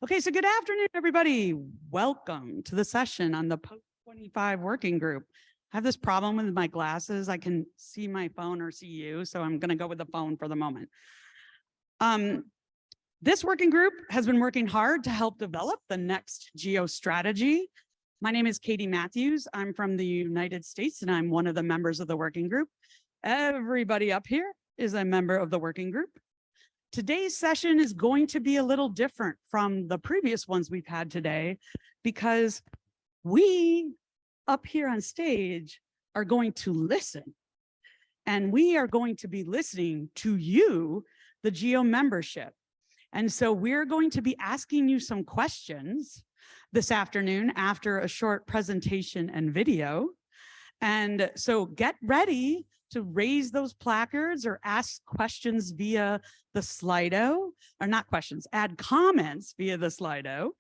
Okay, so good afternoon, everybody. Welcome to the session on the Post-2025 working group. I have this problem with my glasses. I can see my phone or see you, so I'm going to go with the phone for the moment. This working group has been working hard to help develop the next GEO strategy. My name is Katie Matthews. I'm from the United States, and I'm one of the members of the working group. Everybody up here is a member of the working group. Today's session is going to be a little different from the previous ones we've had today, because we up here on stage are going to listen, and we are going to be listening to you, the GEO membership. And so we're going to be asking you some questions this afternoon after a short presentation and video. And so get ready to raise those placards or ask questions via the Slido, or not questions, add comments via the Slido,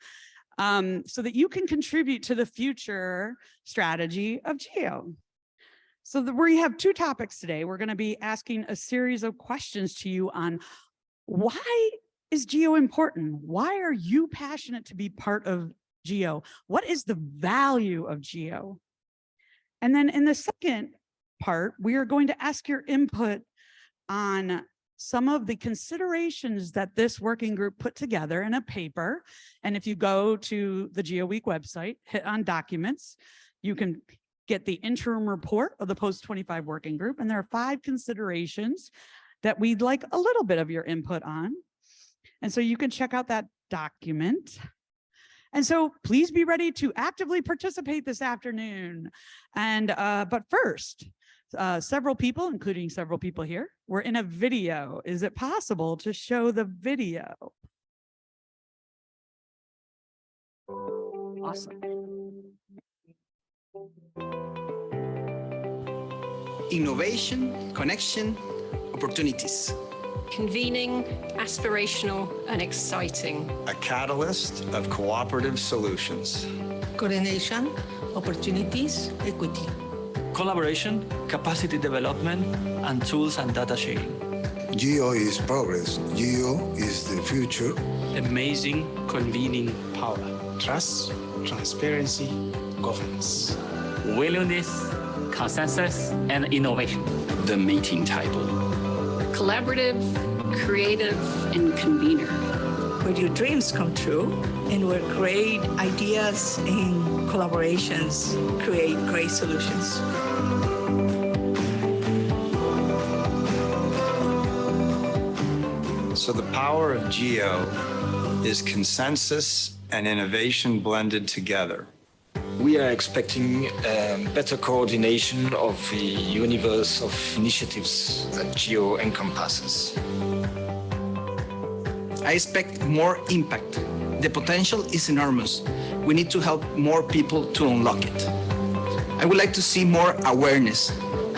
so that you can contribute to the future strategy of GEO. So we have two topics today. We're going to be asking a series of questions to you on why is GEO important? Why are you passionate to be part of GEO? What is the value of GEO? And then in the second part, we are going to ask your input on some of the considerations that this working group put together in a paper. And if you go to the GEO Week website, hit on documents, you can get the interim report of the Post-25 working group. And there are 5 considerations that we'd like a little bit of your input on. And so you can check out that document. And so please be ready to actively participate this afternoon. And but first, several people, including several people here, were in a video. Is it possible to show the video? Awesome. Innovation, connection, opportunities. Convening, aspirational, and exciting. A catalyst of cooperative solutions. Coordination, opportunities, equity. Collaboration, capacity development, and tools and data sharing. GEO is progress. GEO is the future. Amazing convening power. Trust, transparency, governance. Willingness, consensus, and innovation. The meeting table. Collaborative, creative, and convener. Where your dreams come true and where great ideas and collaborations create great solutions. So the power of GEO is consensus and innovation blended together. We are expecting better coordination of the universe of initiatives that GEO encompasses. I expect more impact. The potential is enormous. We need to help more people to unlock it. I would like to see more awareness.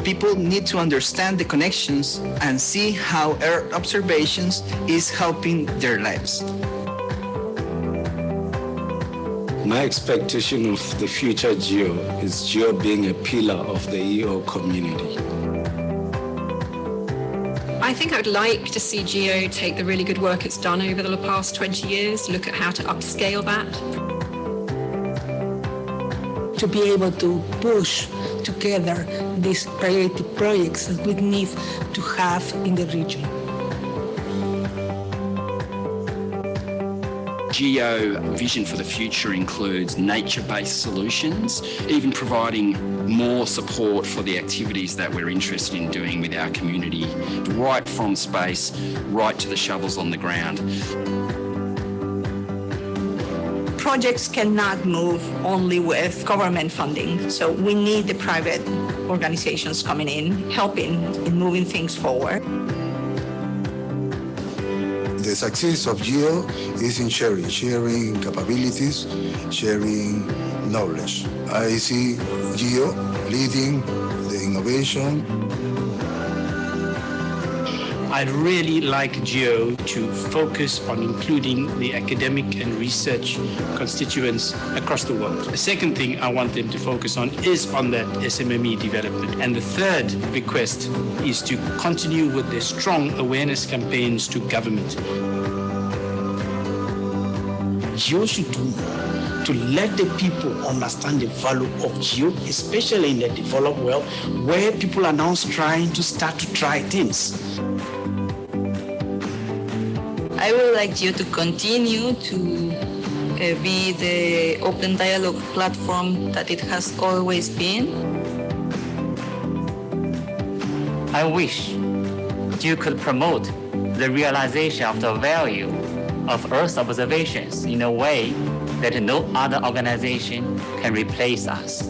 People need to understand the connections and see how Earth observations is helping their lives. My expectation of the future GEO is GEO being a pillar of the EO community. I think I would like to see GEO take the really good work it's done over the past 20 years, look at how to upscale that. To be able to push together these priority projects that we need to have in the region. GEO vision for the future includes nature-based solutions, even providing more support for the activities that we're interested in doing with our community, right from space, right to the shovels on the ground. Projects cannot move only with government funding, so we need the private organizations coming in, helping in moving things forward. The success of GEO is in sharing capabilities, sharing knowledge. I see GEO leading the innovation. I'd really like GEO to focus on including the academic and research constituents across the world. The second thing I want them to focus on is on that SMME development. And the third request is to continue with their strong awareness campaigns to government. GEO should do more to let the people understand the value of GEO, especially in the developed world, where people are now trying to start to try things. I would like GEO to continue to be the open dialogue platform that it has always been. I wish GEO could promote the realization of the value of Earth observations in a way that no other organization can replace us.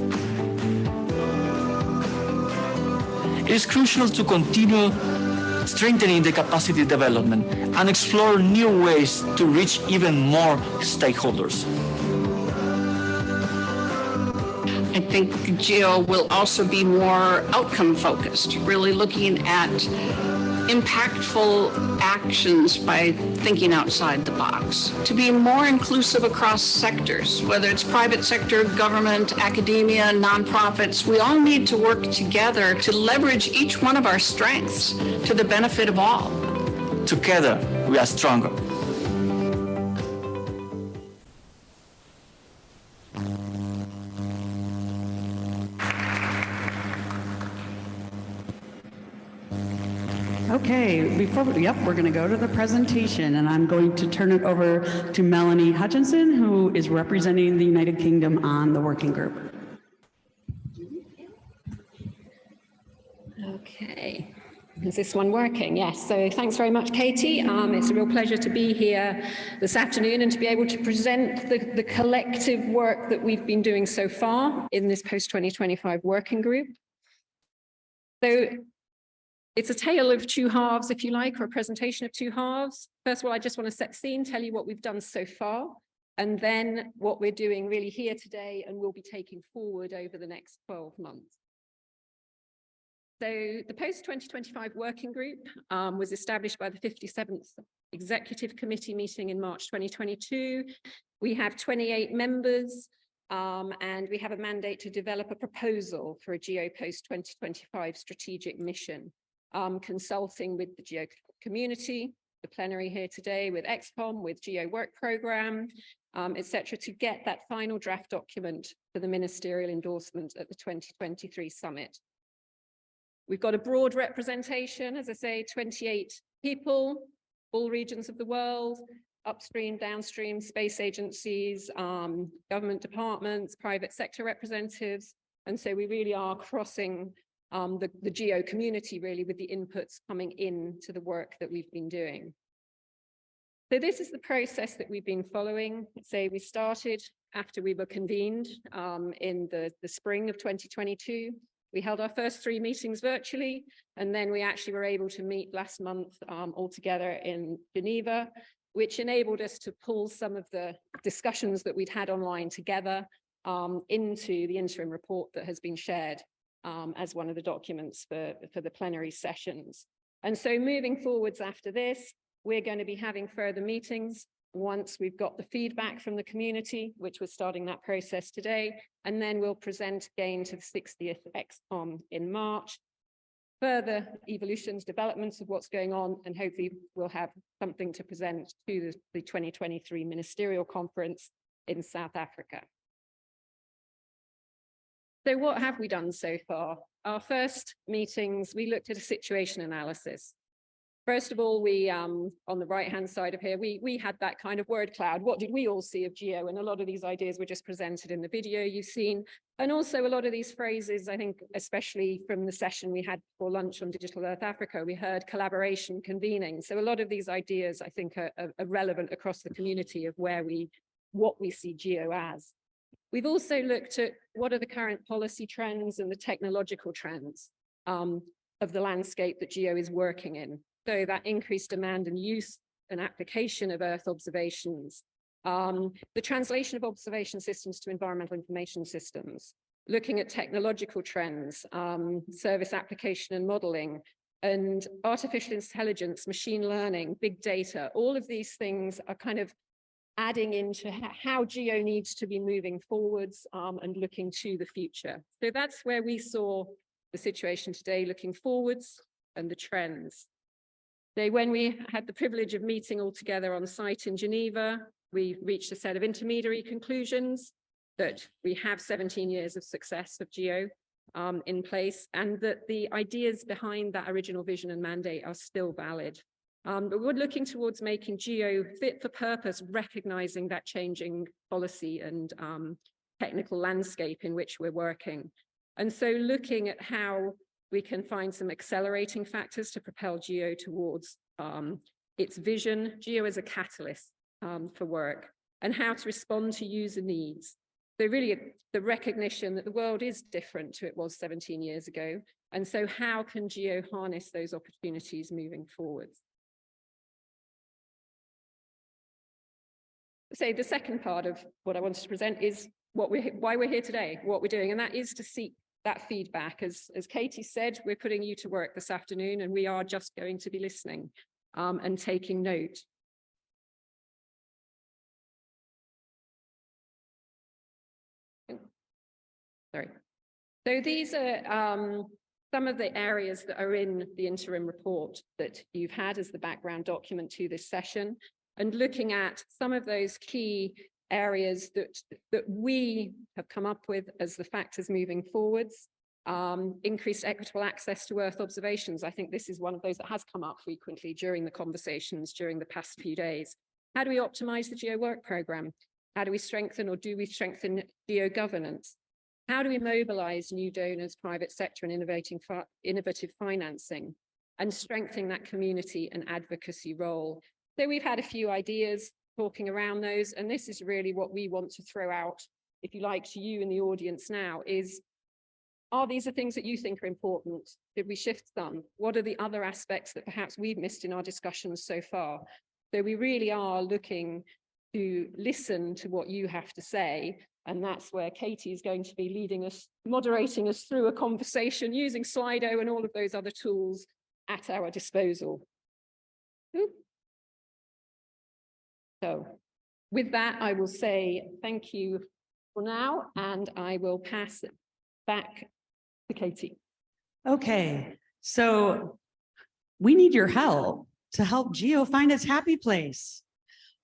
It is crucial to continue strengthening the capacity development and explore new ways to reach even more stakeholders. I think GEO will also be more outcome focused, really looking at impactful actions by thinking outside the box, to be more inclusive across sectors, whether it's private sector, government, academia, nonprofits. We all need to work together to leverage each one of our strengths to the benefit of all. Together, we are stronger. Okay, we're going to go to the presentation, and I'm going to turn it over to Melanie Hutchinson, who is representing the United Kingdom on the working group. Okay, is this one working? Yes, so thanks very much, Katie. It's a real pleasure to be here this afternoon and to be able to present the collective work that we've been doing so far in this post-2025 working group. So it's a tale of two halves, if you like, or a presentation of two halves. First of all, I just want to set the scene, tell you what we've done so far, and then what we're doing really here today and we'll be taking forward over the next 12 months. So the Post-2025 Working Group was established by the 57th Executive Committee meeting in March 2022. We have 28 members, and we have a mandate to develop a proposal for a GEO Post-2025 strategic mission, consulting with the GEO community, the plenary here today, with XCOM, with GEO Work Programme, etc., to get that final draft document for the ministerial endorsement at the 2023 summit. We've got a broad representation, as I say, 28 people, all regions of the world, upstream, downstream, space agencies, government departments, private sector representatives. And so we really are crossing the GEO community, really, with the inputs coming into the work that we've been doing. So this is the process that we've been following. So we started after we were convened in the spring of 2022. We held our first 3 meetings virtually, and then we actually were able to meet last month all together in Geneva, which enabled us to pull some of the discussions that we'd had online together into the interim report that has been shared as one of the documents for the plenary sessions. And so moving forwards after this, we're going to be having further meetings once we've got the feedback from the community, which we're starting that process today, and then we'll present again to the 60th XCOM in March, further evolutions, developments of what's going on, and hopefully we'll have something to present to the 2023 Ministerial Conference in South Africa. So what have we done so far? Our first meetings, we looked at a situation analysis. First of all, we, on the right-hand side of here, we had that kind of word cloud. What did we all see of GEO? And a lot of these ideas were just presented in the video you've seen. And also a lot of these phrases, I think, especially from the session we had for lunch on Digital Earth Africa, we heard collaboration, convening. So a lot of these ideas, I think, are relevant across the community of what we see GEO as. We've also looked at what are the current policy trends and the technological trends of the landscape that GEO is working in. So that increased demand and use and application of Earth observations, the translation of observation systems to environmental information systems, looking at technological trends, service application and modeling, and artificial intelligence, machine learning, big data. All of these things are kind of adding into how GEO needs to be moving forwards and looking to the future. So that's where we saw the situation today, looking forwards and the trends. So when we had the privilege of meeting all together on site in Geneva, we reached a set of intermediary conclusions that we have 17 years of success of GEO in place, and that the ideas behind that original vision and mandate are still valid. But we're looking towards making GEO fit for purpose, recognizing that changing policy and technical landscape in which we're working. And so looking at how we can find some accelerating factors to propel GEO towards its vision, GEO as a catalyst for work, and how to respond to user needs. So really the recognition that the world is different to it was 17 years ago. And so how can GEO harness those opportunities moving forwards? So the second part of what I wanted to present is why we're here today, what we're doing, and that is to seek that feedback. As Katie said, we're putting you to work this afternoon, and we are just going to be listening and taking note. Sorry. So these are some of the areas that are in the interim report that you've had as the background document to this session, and looking at some of those key areas that we have come up with as the factors moving forwards. Increased equitable access to Earth observations. I think this is one of those that has come up frequently during the conversations during the past few days. How do we optimize the GEO work program? How do we strengthen, or do we strengthen, GEO governance? How do we mobilize new donors, private sector, and innovative financing, and strengthening that community and advocacy role? So we've had a few ideas talking around those, and this is really what we want to throw out, if you like, to you in the audience now, is, are these the things that you think are important? Did we shift some? What are the other aspects that perhaps we've missed in our discussions so far? So we really are looking to listen to what you have to say, and that's where Katie is going to be leading us, moderating us through a conversation using Slido and all of those other tools at our disposal. Ooh. So with that, I will say thank you for now, and I will pass it back to Katie. Okay, so we need your help to help GEO find its happy place.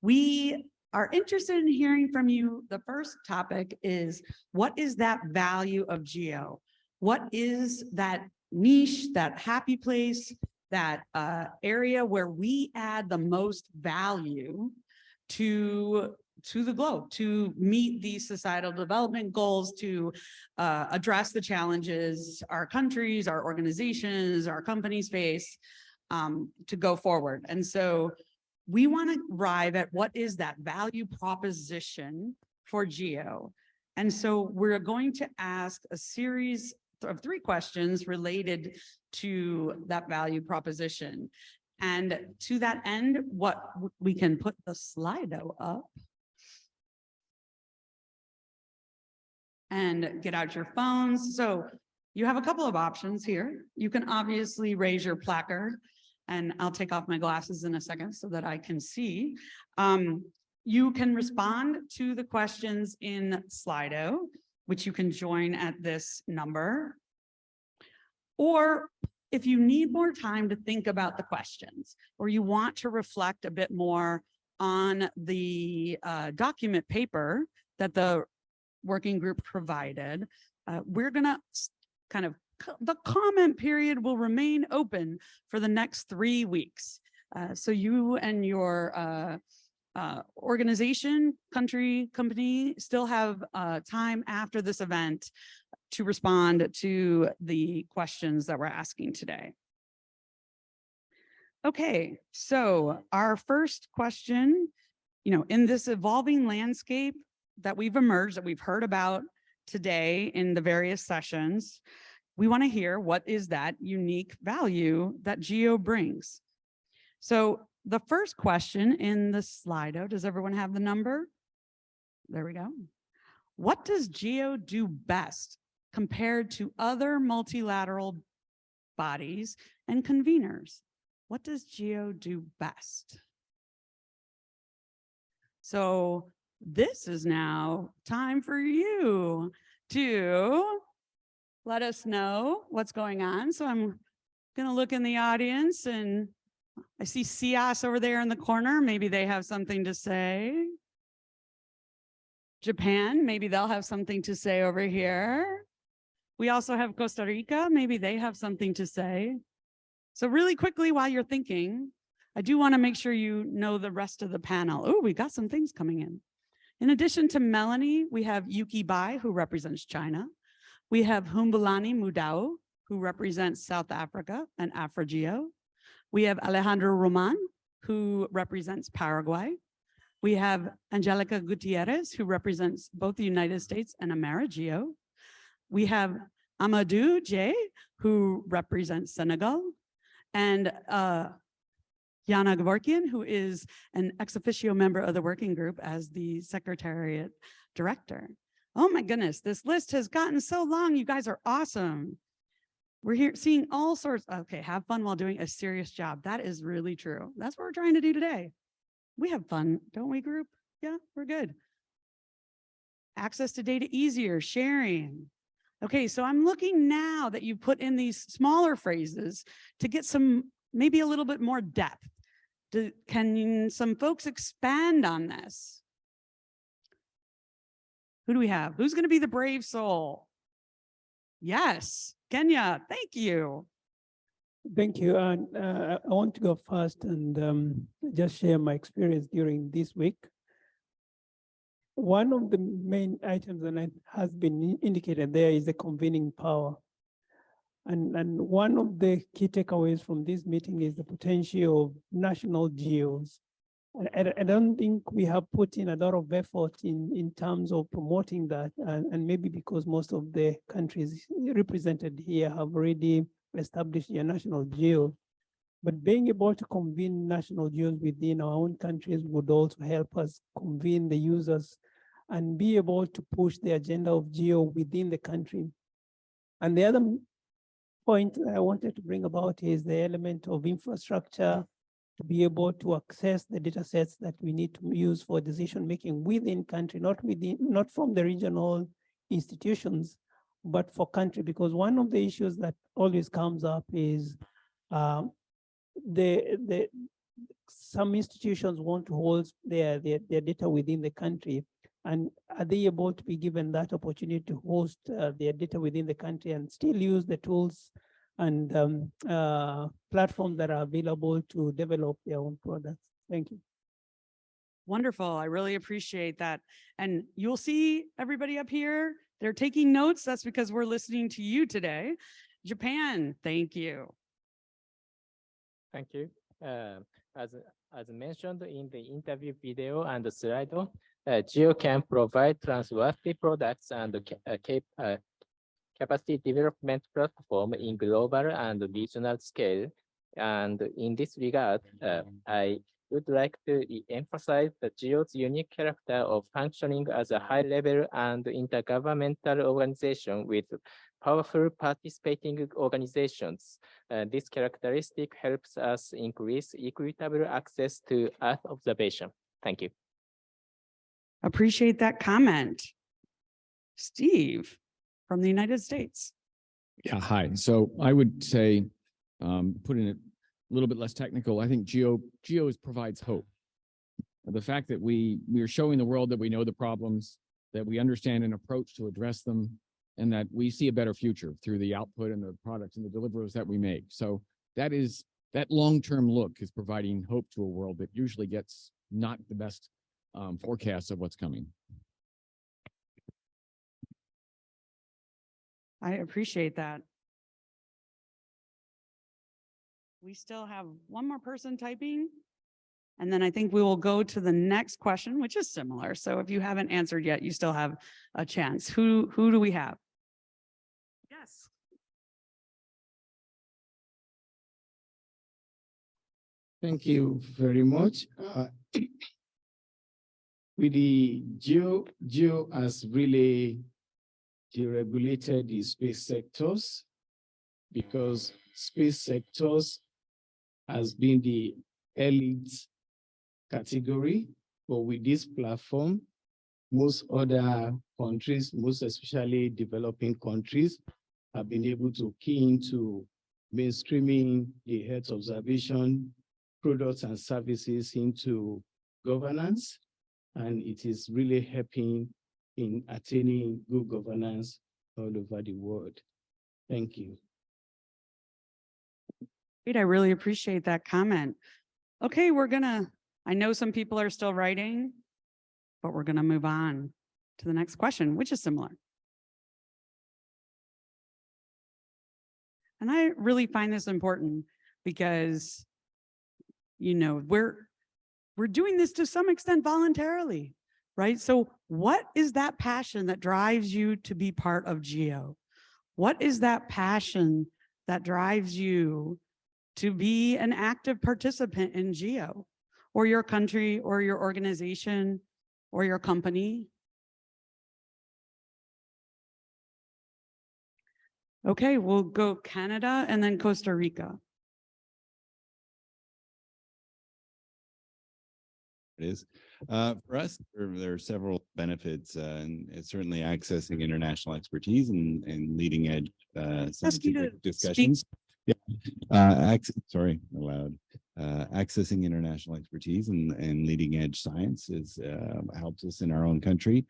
We are interested in hearing from you. The first topic is, what is that value of GEO? What is that niche, that happy place, that area where we add the most value to the globe, to meet these societal development goals, to address the challenges our countries, our organizations, our companies face, to go forward. And so we want to arrive at what is that value proposition for GEO. And so we're going to ask a series of 3 questions related to that value proposition. And to that end, what we can put the Slido up and get out your phones. So you have a couple of options here. You can obviously raise your placard, and I'll take off my glasses in a second so that I can see. You can respond to the questions in Slido, which you can join at this number. Or if you need more time to think about the questions, or you want to reflect a bit more on the document paper that the working group provided, we're gonna kind of, the comment period will remain open for the next 3 weeks. So you and your organization, company still have time after this event to respond to the questions that we're asking today. Okay, so our first question, in this evolving landscape that we've emerged, that we've heard about today in the various sessions, we want to hear, what is that unique value that GEO brings? So the first question in the Slido, does everyone have the number? There we go. What does GEO do best compared to other multilateral bodies and conveners? What does GEO do best? So this is now time for you to let us know what's going on. So I'm going to look in the audience, and I see CIAS over there in the corner. Maybe they have something to say. Japan, maybe they'll have something to say over here. We also have Costa Rica, maybe they have something to say. So really quickly while you're thinking, I do want to make sure you know the rest of the panel. Oh, we got some things coming in. In addition to Melanie, we have Yuki Bai, who represents China. We have Humbulani Mudau, who represents South Africa and AfroGeo. We have Alejandro Roman, who represents Paraguay. We have Angelica Gutierrez, who represents both the United States and AmeriGeo. We have Amadou J, who represents Senegal, and Yana Gevorkian, who is an ex officio member of the working group as the Secretariat Director. Oh my goodness, this list has gotten so long. You guys are awesome. We're here seeing all sorts. Okay, have fun while doing a serious job. That is really true. That's what we're trying to do today. We have fun, don't we, group? Yeah, we're good. Access to data easier, sharing. Okay, so I'm looking now that you put in these smaller phrases to get some, maybe a little bit more depth. Can some folks expand on this? Who do we have? Who's going to be the brave soul? Yes, Kenya, thank you. Thank you. And I want to go first and just share my experience during this week. One of the main items that has been indicated there is the convening power. And one of the key takeaways from this meeting is the potential of national GEOs. I don't think we have put in a lot of effort in terms of promoting that, and maybe because most of the countries represented here have already established their national GEO. But being able to convene national GEOs within our own countries would also help us convene the users and be able to push the agenda of GEO within the country. And the other point I wanted to bring about is the element of infrastructure to be able to access the data sets that we need to use for decision making within country, not from the regional institutions, but for country. Because one of the issues that always comes up is some institutions want to hold their data within the country. And are they able to be given that opportunity to host their data within the country and still use the tools and platforms that are available to develop their own products? Thank you. Wonderful. I really appreciate that. And you'll see everybody up here, they're taking notes. That's because we're listening to you today. Japan, thank you. Thank you. As mentioned in the interview video and the slide, GEO can provide trustworthy products and capacity development platform in global and regional scale. And in this regard, I would like to emphasize the GEO's unique character of functioning as a high-level and intergovernmental organization with powerful participating organizations. This characteristic helps us increase equitable access to Earth observation. Thank you. Appreciate that comment. Steve from the United States. Yeah, hi. So I would say, putting it a little bit less technical, I think GEO provides hope. The fact that we are showing the world that we know the problems, that we understand an approach to address them, and that we see a better future through the output and the products and the deliverables that we make. So that long-term look is providing hope to a world that usually gets not the best forecasts of what's coming. I appreciate that. We still have one more person typing, and then I think we will go to the next question, which is similar. So if you haven't answered yet, you still have a chance. Who do we have? Yes. Thank you very much. With the GEO has really deregulated the space sectors, because space sectors has been the elite category. But with this platform, most other countries, most especially developing countries, have been able to key into mainstreaming the Earth observation products and services into governance. And it is really helping in attaining good governance all over the world. Thank you. Great, I really appreciate that comment. Okay, I know some people are still writing, but we're gonna move on to the next question, which is similar. And I really find this important because, we're doing this to some extent voluntarily, right? So what is that passion that drives you to be part of GEO? What is that passion that drives you to be an active participant in GEO, or your country, or your organization, or your company? Okay, we'll go Canada and then Costa Rica. It is. For us, there are several benefits, and it's certainly accessing international expertise and leading edge scientific discussions. Yeah. Accessing international expertise and leading edge science helps us in our own country.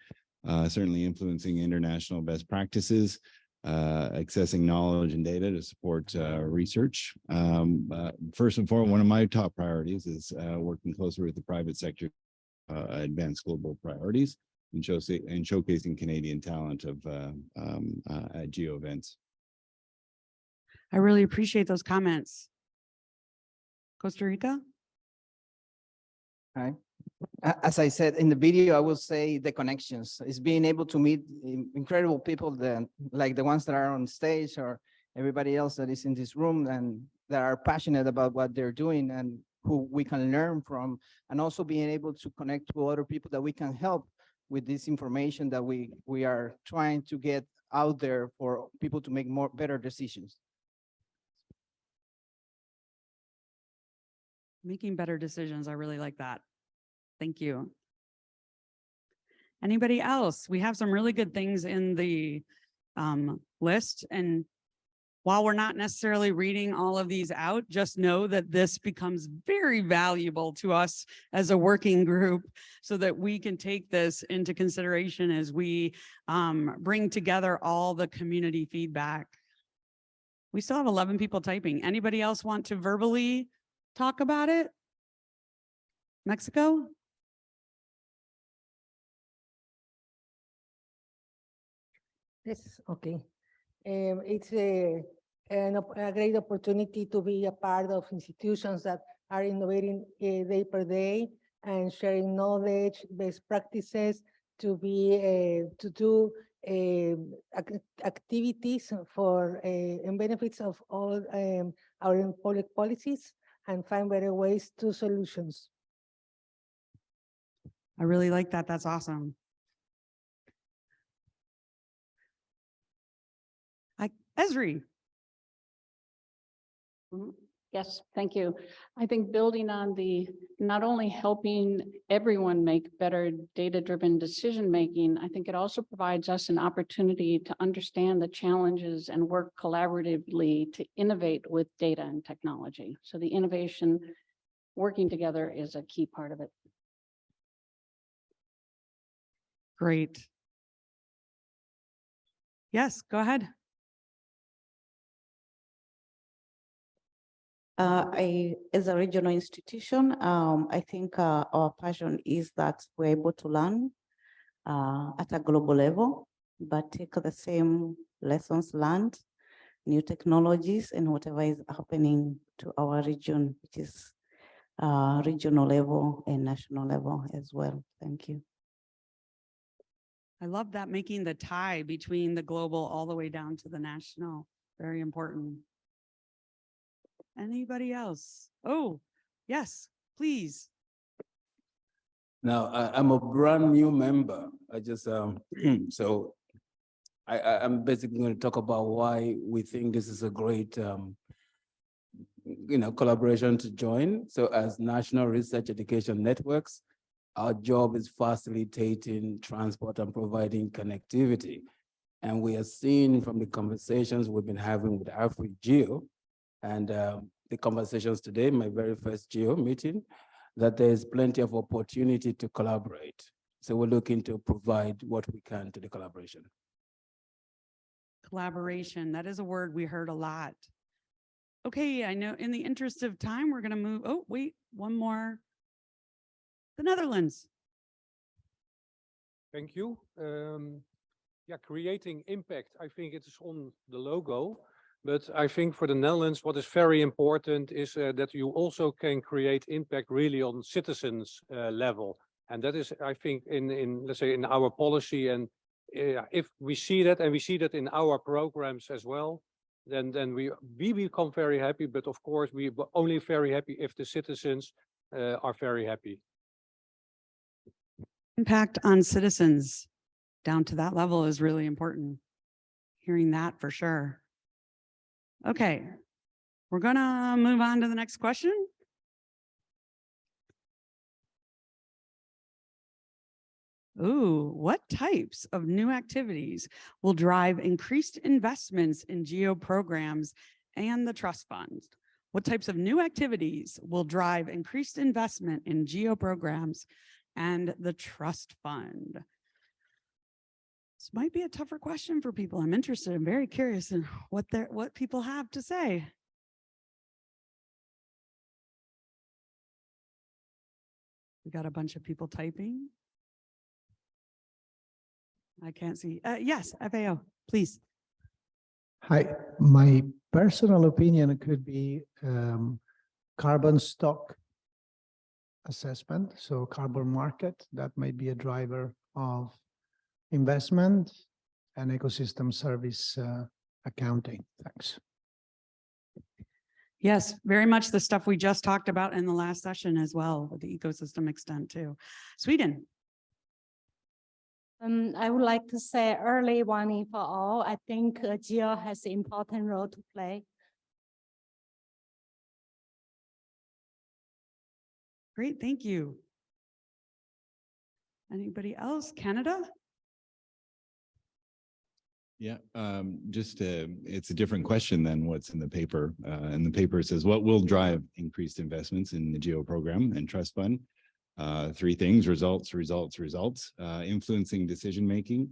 Certainly influencing international best practices, accessing knowledge and data to support research. First and foremost, one of my top priorities is working closer with the private sector, advance global priorities, and showcasing Canadian talent at GEO events. I really appreciate those comments. Costa Rica? Hi. As I said in the video, I will say the connections is being able to meet incredible people like the ones that are on stage or everybody else that is in this room and that are passionate about what they're doing and who we can learn from, and also being able to connect to other people that we can help with this information that we are trying to get out there for people to make better decisions. Making better decisions. I really like that. Thank you. Anybody else? We have some really good things in the list. And while we're not necessarily reading all of these out, just know that this becomes very valuable to us as a working group so that we can take this into consideration as we bring together all the community feedback. We still have 11 people typing. Anybody else want to verbally talk about it? Mexico? Yes, okay. It's a great opportunity to be a part of institutions that are innovating day per day and sharing knowledge, best practices to do activities for and benefits of all our public policies and find better ways to solutions. I really like that. That's awesome. Esri. Yes, thank you. I think building on not only helping everyone make better data-driven decision-making, I think it also provides us an opportunity to understand the challenges and work collaboratively to innovate with data and technology. So the innovation working together is a key part of it. Great. Yes, go ahead. As a regional institution, I think our passion is that we're able to learn at a global level, but take the same lessons learned, new technologies, and whatever is happening to our region, which is regional level and national level as well. Thank you. I love that, making the tie between the global all the way down to the national. Very important. Anybody else? Oh, yes, please. Now, I'm a brand new member. I just, so I'm basically going to talk about why we think this is a great, collaboration to join. So as National Research Education Networks, our job is facilitating transport and providing connectivity. And we are seeing from the conversations we've been having with AfriGeo and the conversations today, my very first GEO meeting, that there is plenty of opportunity to collaborate. So we're looking to provide what we can to the collaboration. Collaboration, that is a word we heard a lot. Okay, I know in the interest of time, we're gonna move, oh, wait, one more. The Netherlands. Thank you. Yeah, creating impact, I think it is on the logo, but I think for the Netherlands, what is very important is that you also can create impact really on citizens level. And that is, I think, in let's say, in our policy. And if we see that, and we see that in our programs as well, then we become very happy. But of course, we are only very happy if the citizens are very happy. Impact on citizens down to that level is really important. Hearing that for sure. Okay, we're gonna move on to the next question. Ooh, what types of new activities will drive increased investments in GEO programs and the trust fund? What types of new activities will drive increased investment in GEO programs and the trust fund? This might be a tougher question for people. I'm interested. I'm very curious in what people have to say. We got a bunch of people typing. I can't see. Yes, FAO, please. Hi, my personal opinion could be carbon stock assessment. So carbon market, that might be a driver of investment and ecosystem service accounting. Thanks. Yes, very much the stuff we just talked about in the last session as well, with the ecosystem extent too. Sweden. I would like to say early warning for all. I think GEO has an important role to play. Great, thank you. Anybody else? Canada? Yeah, it's a different question than what's in the paper. And the paper says, what will drive increased investments in the GEO program and trust fund? Three things: results, influencing decision-making,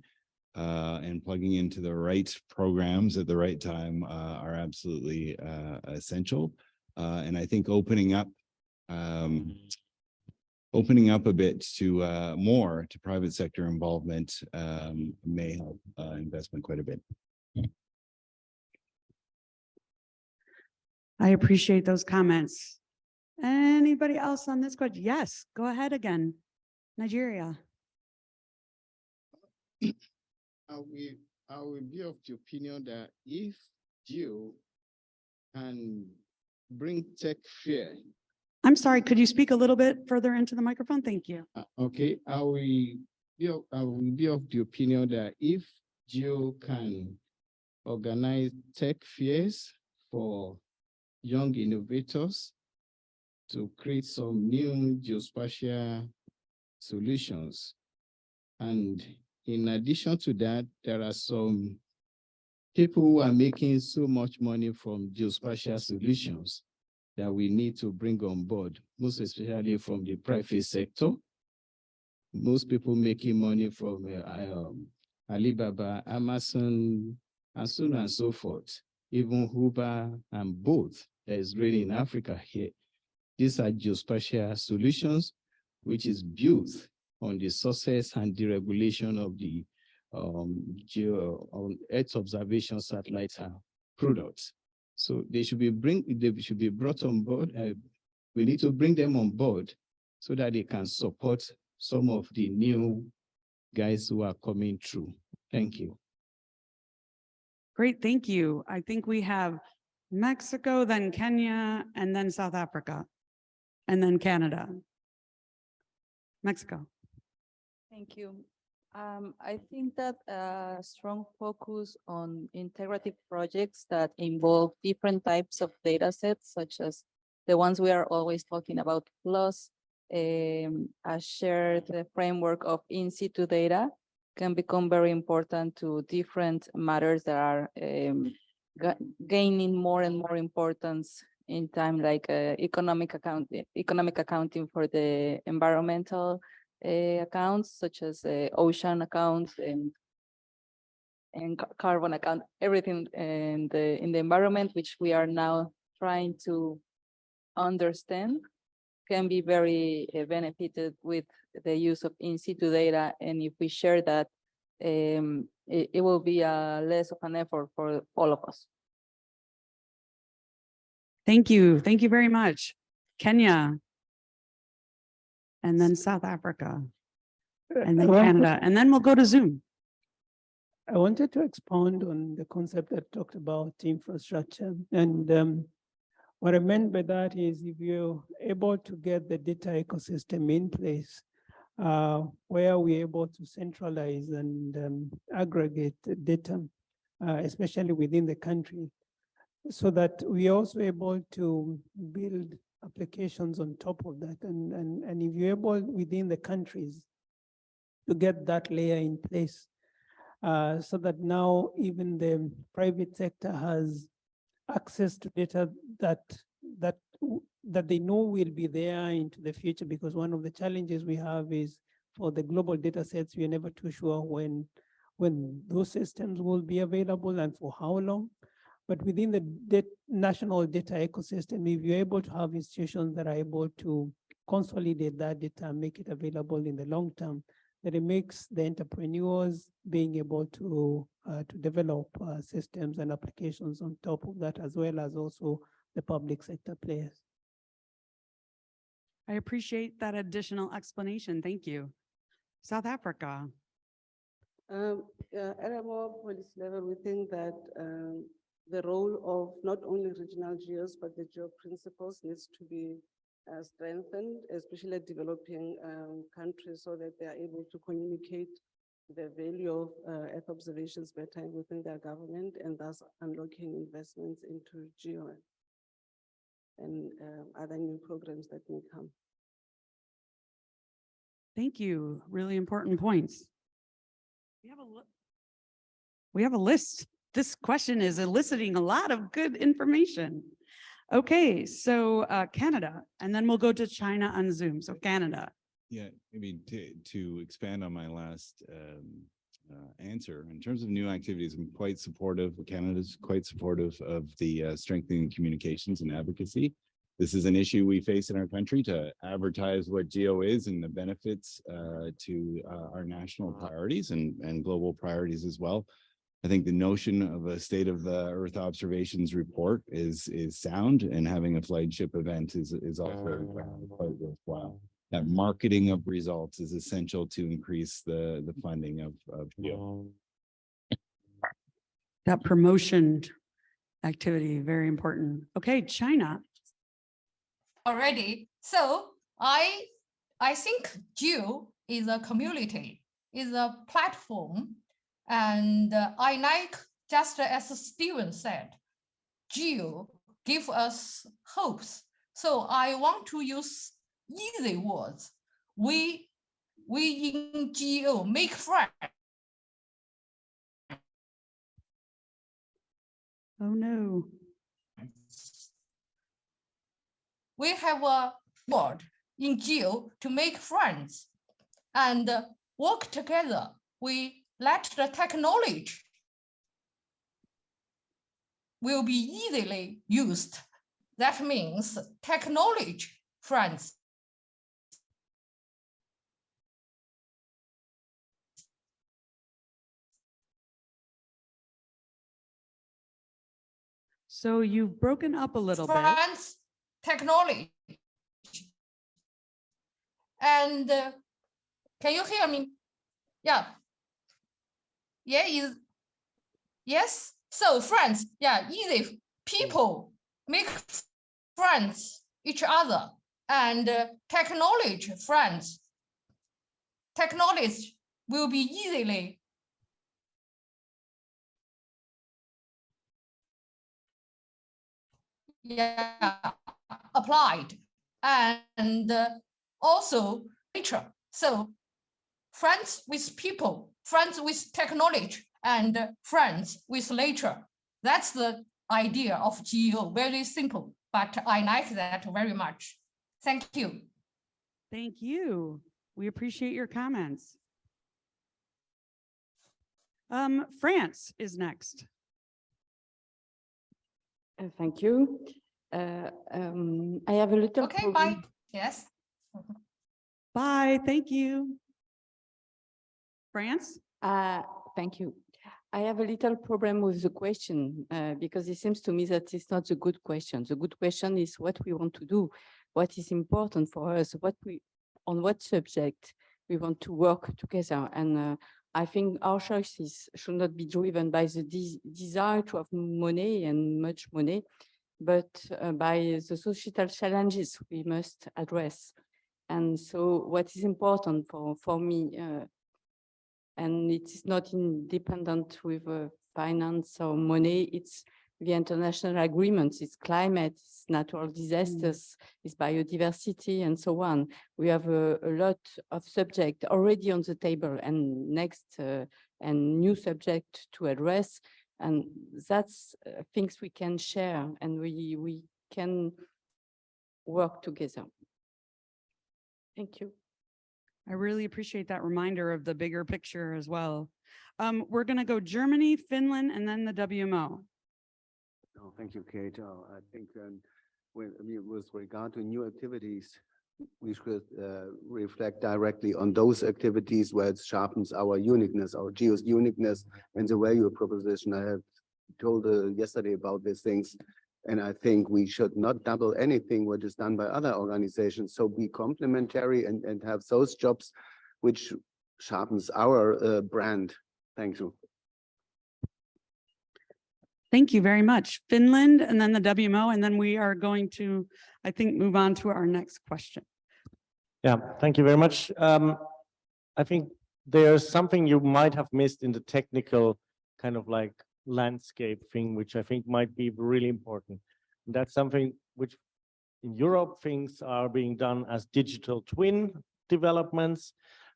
and plugging into the right programs at the right time are absolutely essential. And I think opening up a bit to more to private sector involvement may help investment quite a bit. I appreciate those comments. Anybody else on this question? Yes, go ahead again. Nigeria. I will be of the opinion that if GEO can bring tech fair. I'm sorry, could you speak a little bit further into the microphone? Thank you. Okay, I will be of the opinion that if GEO can organize tech fairs for young innovators to create some new geospatial solutions. And in addition to that, there are some people who are making so much money from geospatial solutions that we need to bring on board, most especially from the private sector. Most people making money from Alibaba, Amazon, and so on and so forth, even Uber and Bolt that is really in Africa here. These are geospatial solutions, which is built on the success and deregulation of the Earth observation satellite products. So they should be brought on board. We need to bring them on board so that they can support some of the new guys who are coming through. Thank you. Great, thank you. I think we have Mexico, then Kenya, and then South Africa, and then Canada. Mexico. Thank you. I think that a strong focus on integrative projects that involve different types of data sets, such as the ones we are always talking about, plus a shared framework of in situ data can become very important to different matters that are gaining more and more importance in time, like economic accounting for the environmental accounts such as ocean accounts and carbon account, everything in the environment, which we are now trying to understand, can be very benefited with the use of in situ data. And if we share that, it will be less of an effort for all of us. Thank you. Thank you very much. Kenya. And then South Africa. And then Canada. And then we'll go to Zoom. I wanted to expound on the concept that talked about infrastructure. And what I meant by that is if you're able to get the data ecosystem in place, where we're able to centralize and aggregate data, especially within the country, so that we're also able to build applications on top of that. And if you're able within the countries to get that layer in place, so that now even the private sector has access to data that they know will be there into the future, because one of the challenges we have is for the global data sets, we are never too sure when those systems will be available and for how long. But within the national data ecosystem, if you're able to have institutions that are able to consolidate that data and make it available in the long term, that it makes the entrepreneurs being able to develop systems and applications on top of that, as well as also the public sector players. I appreciate that additional explanation. Thank you. South Africa. At a more policy level, we think that the role of not only regional GEOs, but the GEO principles needs to be strengthened, especially developing countries, so that they are able to communicate the value of Earth observations better within their government, and thus unlocking investments into GEO and other new programs that may come. Thank you. Really important points. We have a list. This question is eliciting a lot of good information. Okay, so Canada, and then we'll go to China on Zoom. So Canada. Yeah, I mean, to expand on my last answer, in terms of new activities, I'm quite supportive. Canada's quite supportive of the strengthening communications and advocacy. This is an issue we face in our country, to advertise what GEO is and the benefits to our national priorities and global priorities as well. I think the notion of a state of the Earth observations report is sound, and having a flagship event is also quite worthwhile. That marketing of results is essential to increase the funding of GEO. That promotion activity, very important. Okay, China. Already. So I think GEO is a community, is a platform. And I like, just as Steven said, GEO give us hopes. So I want to use easy words. We in GEO make friends. Oh no. We have a word in GEO to make friends and work together. We let the technology will be easily used. That means technology friends. So you've broken up a little bit. Friends, technology. And can you hear me? Yeah. Yeah, yes. So friends, yeah, easy. People make friends each other, and technology friends. Technology will be easily applied, and also nature. So friends with people, friends with technology, and friends with nature. That's the idea of GEO. Very simple, but I like that very much. Thank you. Thank you. We appreciate your comments. France is next. Thank you. I have a little Okay, problem. bye. Yes. Bye, thank you. France? Thank you. I have a little problem with the question because it seems to me that it's not a good question. The good question is what we want to do, what is important for us, on what subject we want to work together. And I think our choices should not be driven by the desire to have money and much money, but by the societal challenges we must address. And so what is important for me, and it is not independent with finance or money, it's the international agreements, it's climate, it's natural disasters, it's biodiversity, and so on. We have a lot of subjects already on the table, and next and new subject to address. And that's things we can share, and we can work together. Thank you. I really appreciate that reminder of the bigger picture as well. We're going to go Germany, Finland, and then the WMO. Oh, thank you, Kate. I think with regard to new activities, we should reflect directly on those activities where it sharpens our uniqueness, our GEO's uniqueness, and the value proposition. I have told yesterday about these things, and I think we should not double anything what is done by other organizations. So be complementary and have those jobs which sharpens our brand. Thank you. Thank you very much. Finland and then the WMO, and then we are going to, I think, move on to our next question. Yeah, thank you very much. I think there's something you might have missed in the technical kind of like landscape thing, which I think might be really important. And that's something which in Europe things are being done as digital twin developments.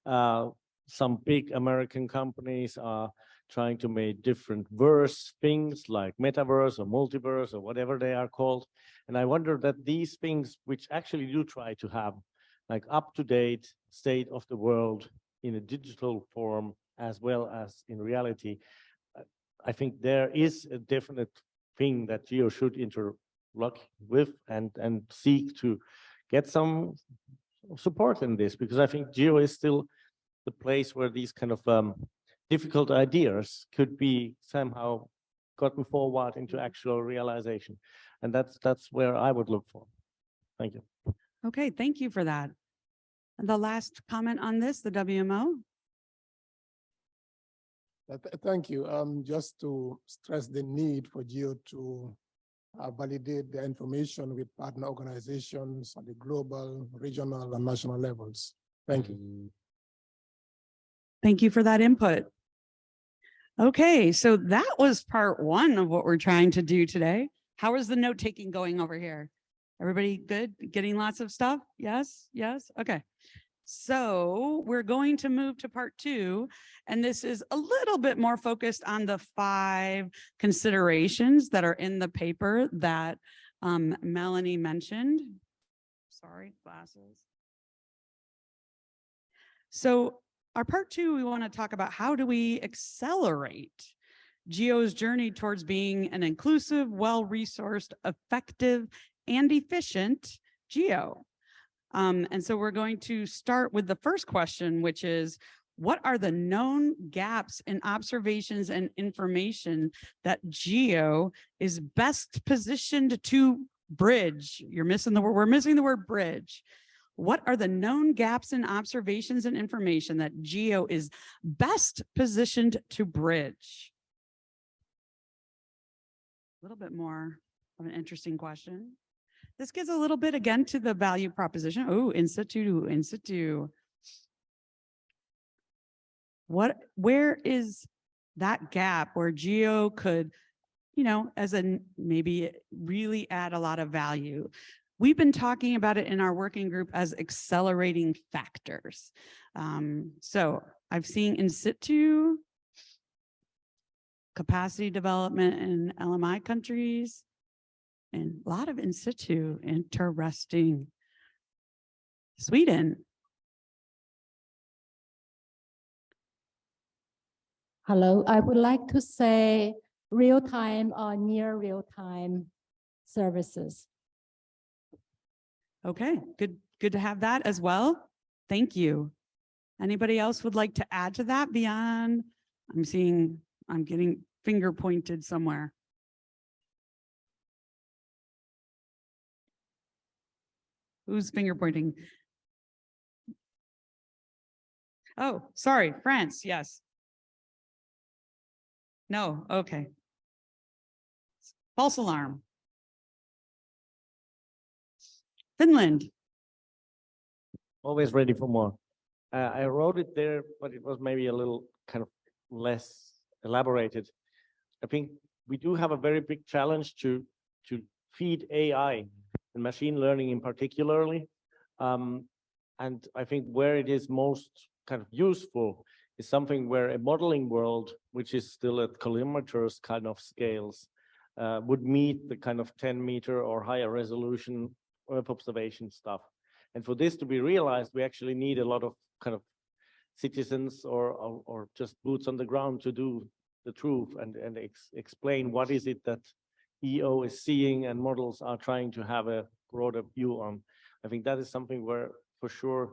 Some big American companies are trying to make different verse things like metaverse or multiverse or whatever they are called. And I wonder that these things which actually do try to have like up-to-date state of the world in a digital form as well as in reality, I think there is a definite thing that GEO should interlock with and seek to get some support in this, because I think GEO is still the place where these kind of difficult ideas could be somehow gotten forward into actual realization. And that's where I would look for. Thank you. Okay, thank you for that. And the last comment on this, the WMO. Thank you. Just to stress the need for GEO to validate the information with partner organizations at the global, regional, and national levels. Thank you. Thank you for that input. Okay, so that was part one of what we're trying to do today. How is the note taking going over here? Everybody good? Getting lots of stuff? Yes, yes. Okay. So we're going to move to part two, and this is a little bit more focused on the 5 considerations that are in the paper that Melanie mentioned. Sorry, glasses. So our part two, we want to talk about how do we accelerate GEO's journey towards being an inclusive, well-resourced, effective, and efficient GEO. And so we're going to start with the first question, which is, what are the known gaps in observations and information that GEO is best positioned to bridge? You're missing the word, we're missing the word bridge. What are the known gaps in observations and information that GEO is best positioned to bridge? A little bit more of an interesting question. This gets a little bit again to the value proposition. Oh, in situ. Where is that gap where GEO could, as a maybe really add a lot of value? We've been talking about it in our working group as accelerating factors. So I've seen in situ, capacity development in LMI countries, and a lot of in situ, interesting. Sweden. Hello, I would like to say real-time or near real-time services. Okay, good to have that as well. Thank you. Anybody else would like to add to that beyond? I'm getting finger pointed somewhere. Who's finger pointing? Oh, sorry, France, yes. No, okay. False alarm. Finland. Always ready for more. I wrote it there, but it was maybe a little kind of less elaborated. I think we do have a very big challenge to feed AI and machine learning in particularly. And I think where it is most kind of useful is something where a modeling world, which is still at kilometers kind of scales, would meet the kind of 10-meter or higher resolution Earth observation stuff. And for this to be realized, we actually need a lot of kind of citizens or just boots on the ground to do the truth and explain what is it that EO is seeing and models are trying to have a broader view on. I think that is something where, for sure,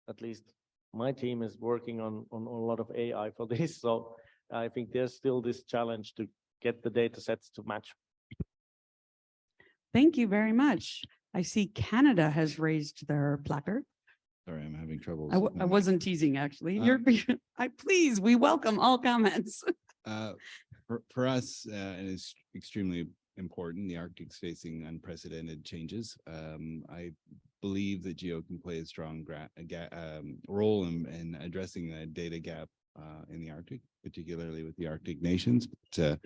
at least my team is working on a lot of AI for this. So I think there's still this challenge to get the data sets to match. Thank you very much. I see Canada has raised their placard. Sorry, I'm having trouble. I wasn't teasing, actually. Please, we welcome all comments. For us, it is extremely important. The Arctic's facing unprecedented changes. I believe that GEO can play a strong role in addressing the data gap in the Arctic, particularly with the Arctic nations, but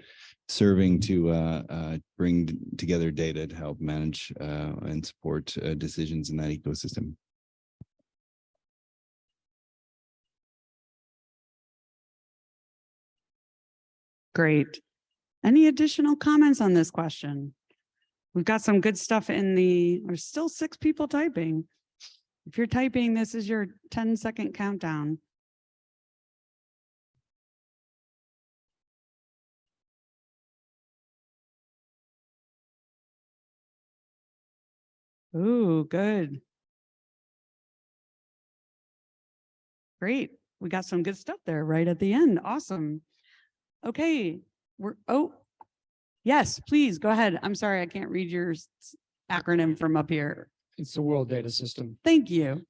serving to bring together data to help manage and support decisions in that ecosystem. Great. Any additional comments on this question? We've got some good stuff there's still 6 people typing. If you're typing, this is your 10-second countdown. Ooh, good. Great. We got some good stuff there right at the end. Awesome. Okay. Yes, please go ahead. I'm sorry, I can't read your acronym from up here. It's the World Data System. Thank you.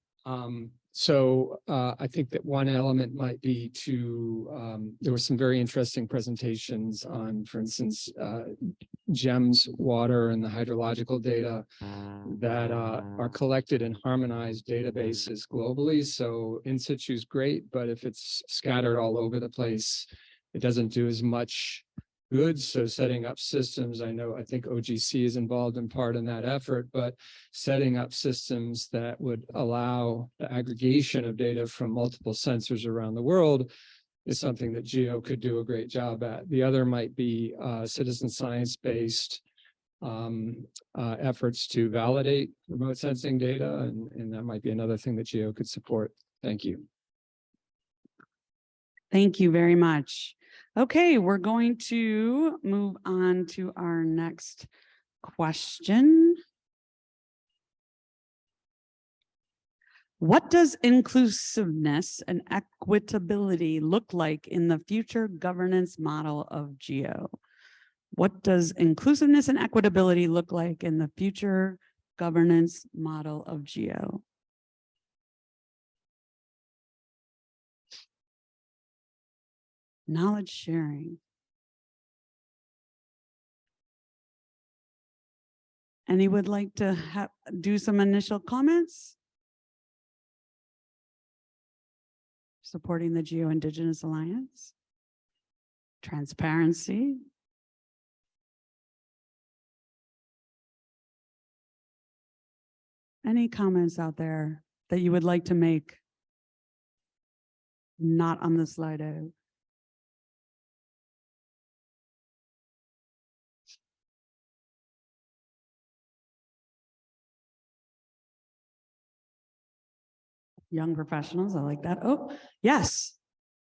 So I think that one element might be there were some very interesting presentations on, for instance, GEMS water and the hydrological data that are collected in harmonized databases globally. So in situ is great, but if it's scattered all over the place, it doesn't do as much good. So setting up systems, I think OGC is involved in part in that effort, but setting up systems that would allow the aggregation of data from multiple sensors around the world is something that GEO could do a great job at. The other might be citizen science-based efforts to validate remote sensing data, and that might be another thing that GEO could support. Thank you. Thank you very much. Okay, we're going to move on to our next question. What does inclusiveness and equitability look like in the future governance model of GEO? What does inclusiveness and equitability look like in the future governance model of GEO? Knowledge sharing. Any would like to do some initial comments? Supporting the GEO Indigenous Alliance. Transparency. Any comments out there that you would like to make? Not on the slide out. Young professionals, I like that. Oh, yes.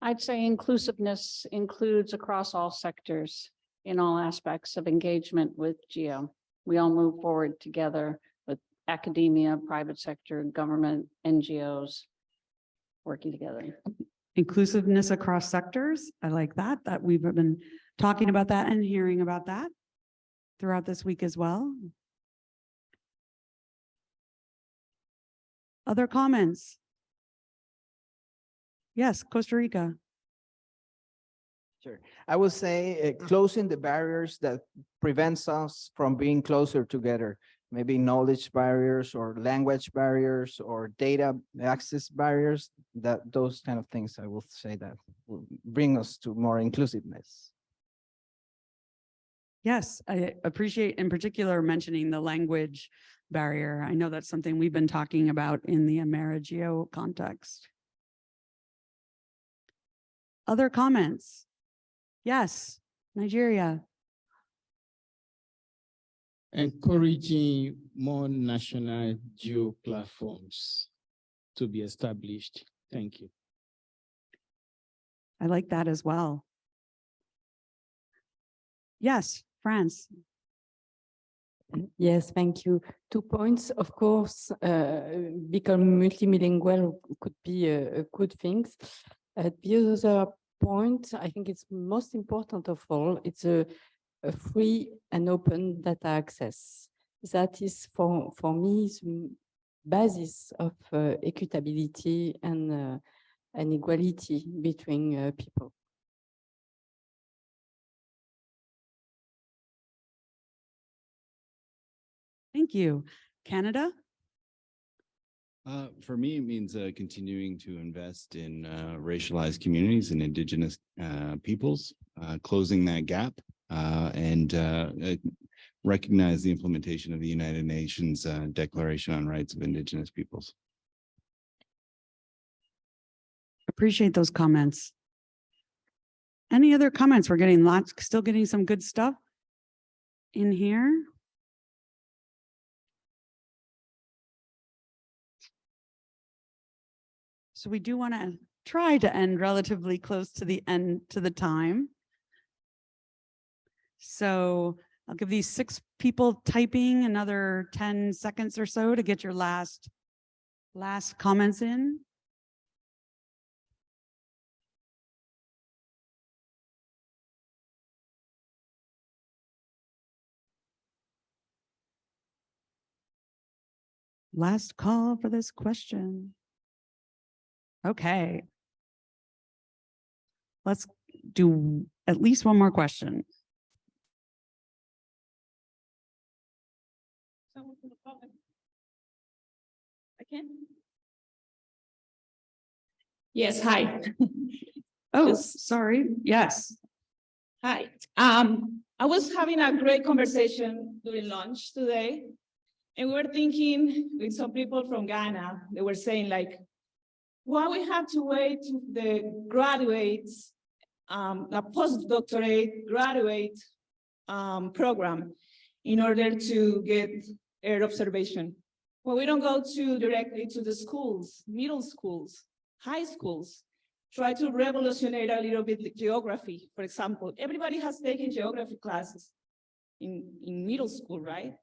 I'd say inclusiveness includes across all sectors in all aspects of engagement with GEO. We all move forward together with academia, private sector, government, NGOs working together. Inclusiveness across sectors. I like that we've been talking about that and hearing about that throughout this week as well. Other comments? Yes, Costa Rica. Sure. I would say closing the barriers that prevents us from being closer together. Maybe knowledge barriers or language barriers or data access barriers, those kind of things, I will say that will bring us to more inclusiveness. Yes, I appreciate in particular mentioning the language barrier. I know that's something we've been talking about in the AmeriGeo context. Other comments? Yes, Nigeria. Encouraging more national geo platforms to be established. Thank you. I like that as well. Yes, France. Yes, thank you. 2 points. Of course, become multilingual could be a good thing. The other point, I think it's most important of all, it's a free and open data access. That is for me the basis of equitability and equality between people. Thank you. Canada? For me, it means continuing to invest in racialized communities and Indigenous peoples, closing that gap, and recognize the implementation of the United Nations Declaration on Rights of Indigenous Peoples. Appreciate those comments. Any other comments? We're getting still getting some good stuff in here. So we do want to try to end relatively close to the end to the time. So I'll give these 6 people typing another 10 seconds or so to get your last comments in. Last call for this question. Okay. Let's do at least one more question. Yes, hi. Oh, sorry. Yes. Hi. I was having a great conversation during lunch today, and we were thinking with some people from Ghana, they were saying like, why we have to wait to the graduates, a postdoctorate graduate program in order to get Earth observation. Well, we don't go directly to the schools, middle schools, high schools, try to revolutionize a little bit the geography. For example, everybody has taken geography classes in middle school, right?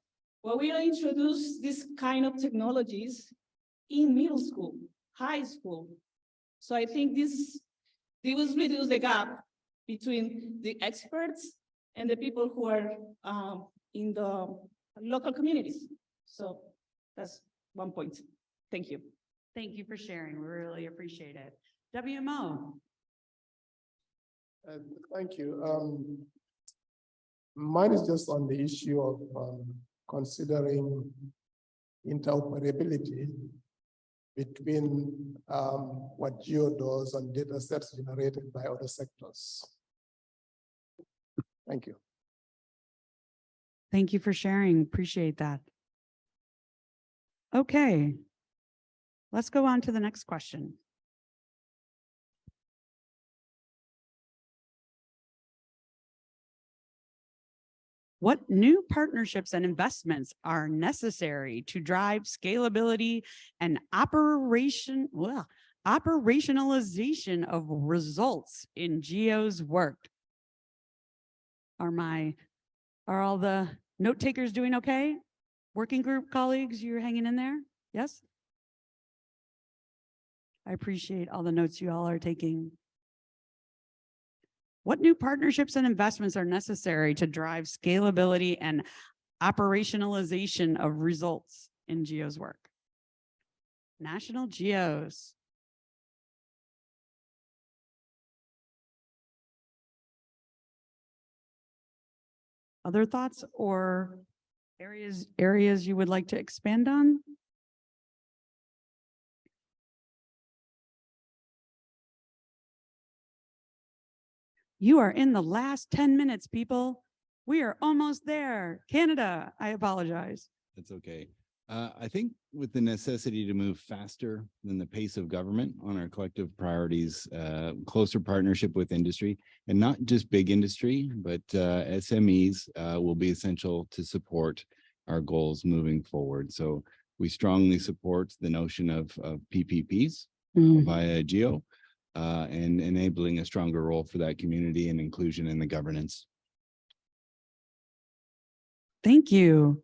Well, we don't introduce this kind of technologies in middle school, high school. So I think this will reduce the gap between the experts and the people who are in the local communities. So that's one point. Thank you. Thank you for sharing. We really appreciate it. WMO. Thank you. Mine is just on the issue of considering interoperability between what GEO does and data sets generated by other sectors. Thank you. Thank you for sharing. Appreciate that. Okay. Let's go on to the next question. What new partnerships and investments are necessary to drive scalability and operational operationalization of results in GEO's work. Are all the note takers doing okay? Working group colleagues, you're hanging in there? Yes? I appreciate all the notes you all are taking. What new partnerships and investments are necessary to drive scalability and operationalization of results in GEO's work? National GEOs. Other thoughts or areas you would like to expand on? You are in the last 10 minutes, people. We are almost there. Canada, I apologize. That's okay. I think with the necessity to move faster than the pace of government on our collective priorities, closer partnership with industry, and not just big industry, but SMEs will be essential to support our goals moving forward. So we strongly support the notion of PPPs via GEO and enabling a stronger role for that community and inclusion in the governance. Thank you.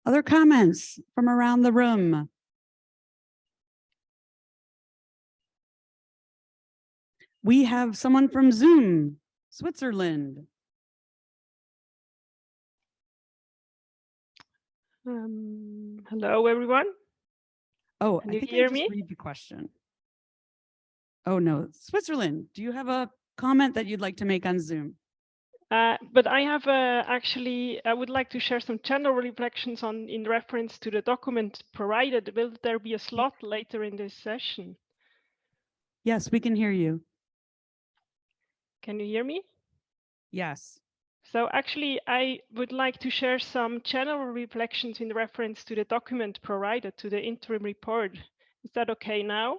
Other comments from around the room? We have someone from Zoom, Switzerland. Hello, everyone. Oh, Can I you think hear I just me? read the question. Oh no, Switzerland, do you have a comment that you'd like to make on Zoom? But I have I would like to share some general reflections in reference to the document provided. Will there be a slot later in this session? Yes, we can hear you. Can you hear me? Yes. So actually, I would like to share some general reflections in reference to the document provided to the interim report. Is that okay now?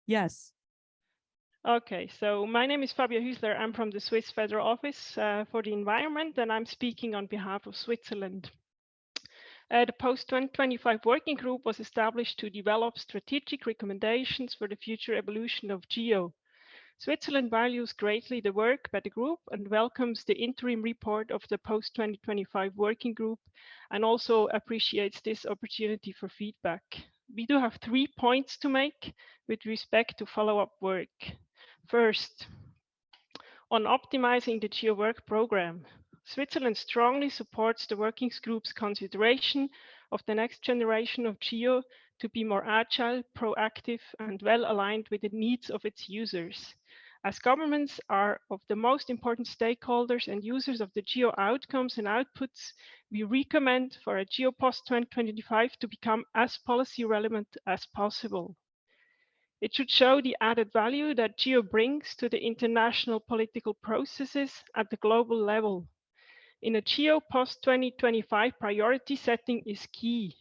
Yes. Okay, so my name is Fabio Hüsler. I'm from the Swiss Federal Office for the Environment, and I'm speaking on behalf of Switzerland. The Post-2025 Working Group was established to develop strategic recommendations for the future evolution of GEO. Switzerland values greatly the work by the group and welcomes the interim report of the Post-2025 Working Group and also appreciates this opportunity for feedback. We do have 3 points to make with respect to follow-up work. First, on optimizing the GEO work program, Switzerland strongly supports the working group's consideration of the next generation of GEO to be more agile, proactive, and well aligned with the needs of its users. As governments are of the most important stakeholders and users of the GEO outcomes and outputs, we recommend for a GEO post-2025 to become as policy relevant as possible. It should show the added value that GEO brings to the international political processes at the global level. In a GEO post-2025, priority setting is key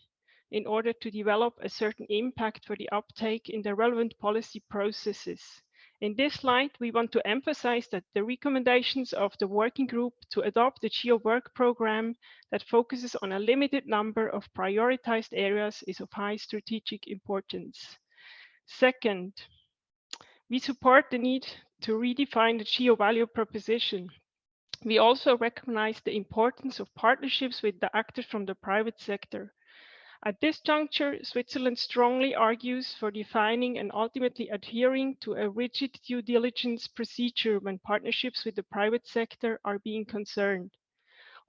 in order to develop a certain impact for the uptake in the relevant policy processes. In this light, we want to emphasize that the recommendations of the working group to adopt the GEO work program that focuses on a limited number of prioritized areas is of high strategic importance. Second, we support the need to redefine the GEO value proposition. We also recognize the importance of partnerships with the actors from the private sector. At this juncture, Switzerland strongly argues for defining and ultimately adhering to a rigid due diligence procedure when partnerships with the private sector are being concerned.